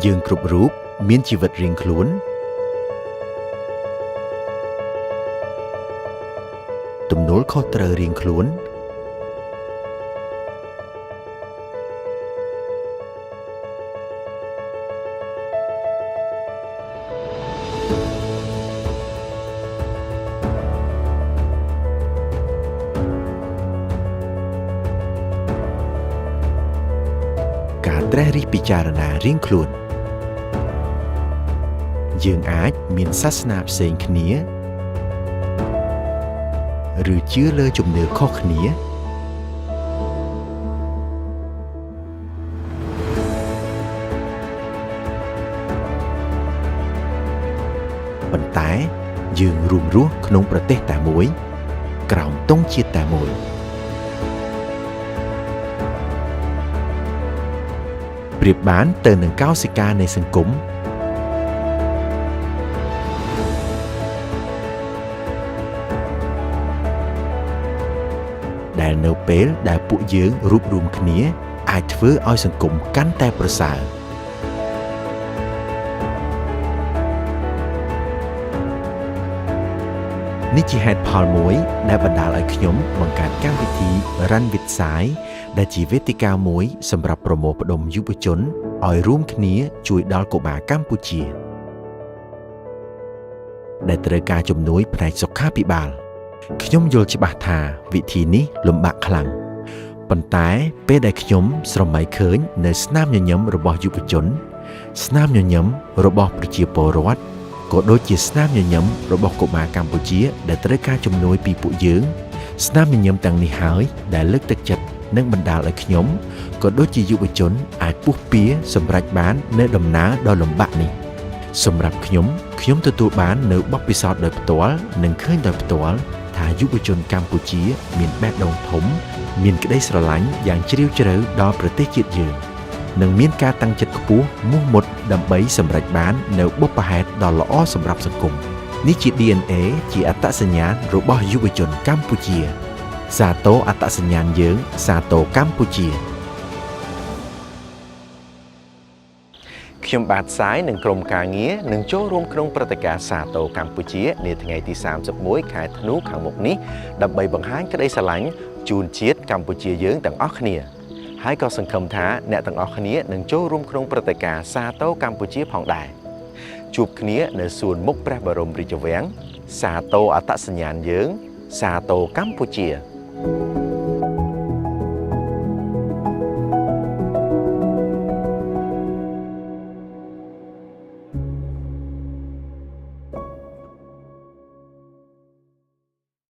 យើងគ្រប់រូបមានជីវិតរៀងខ្លួនទំនួលខុសត្រូវរៀងខ្លួនការត្រិះរិះពិចារណារៀងខ្លួនយើងអាចមានសាសនាផ្សេងគ្នាឬជឿលើជំនឿខុសគ្នាប៉ុន្តែយើងរួមរស់ក្នុងប្រទេសតែមួយក្រោមទង់ជាតិតែមួយប្រៀបបានទៅនឹងកោសិកានៃសង្គមដែលនៅពេលដែលពួកយើងរួបរวมគ្នាអាចធ្វើឲ្យសង្គមកាន់តែប្រសើរនេះជាហេតុផលមួយដែលបណ្ដាលឲ្យខ្ញុំបង្កើតកម្មវិធី Run with Sai ដែលជាវេទិកាមួយសម្រាប់ប្រមូលផ្ដុំយុវជនឲ្យរួមគ្នាជួយដល់កុមារកម្ពុជាដែលត្រូវការជំនួយផ្នែកសុខាភិបាលខ្ញុំយល់ច្បាស់ថាវិធីនេះលំបាកខ្លាំងប៉ុន្តែពេលដែលខ្ញុំស្រមៃឃើញនៅស្នាមញញឹមរបស់យុវជនស្នាមញញឹមរបស់ប្រជាពលរដ្ឋក៏ដូចជាស្នាមញញឹមរបស់កុមារកម្ពុជាដែលត្រូវការជំនួយពីពួកយើងស្នាមញញឹមទាំងនេះហើយដែលលើកទឹកចិត្តនិងបណ្ដាលឲ្យខ្ញុំក៏ដូចជាយុវជនអាចពុះពៀសម្រេចបាននៅដំណើរដ៏លំបាកនេះសម្រាប់ខ្ញុំទទួលបាននៅបទពិសោធន៍ដោយផ្ទាល់និងឃើញដោយផ្ទាល់ថាយុវជនកម្ពុជាមានបេះដូងធំមានក្តីស្រឡាញ់យ៉ាងជ្រាលជ្រៅដល់ប្រទេសជាតិយើងនិងមានការតាំងចិត្តខ្ពស់មោះមុតដើម្បីសម្រេចបាននៅបុព្វហេតុដ៏ល្អសម្រាប់សង្គមនេះជា DNA ជាអត្តសញ្ញាណរបស់យុវជនកម្ពុជាសាទរអត្តសញ្ញាណយើងសាទរកម្ពុជាខ្ញុំបាទសាយនិងក្រុមការងារនឹងចូលរួមក្នុងព្រឹត្តិការណ៍សាទរកម្ពុជានាថ្ងៃទី31ខែធ្នូខាងមុខនេះដើម្បីបង្ហាញក្តីស្រឡាញ់ជូនជាតិកម្ពុជាយើងទាំងអស់គ្នាហើយក៏សង្ឃឹមថាអ្នកទាំងអស់គ្នានឹងចូលរួមក្នុងព្រឹត្តិការណ៍សាទរកម្ពុជាផងដែរជួបគ្នានៅសួនមុខព្រះបរមរាជវាំងសាទរអត្តសញ្ញាណយើងសាទរកម្ពុជា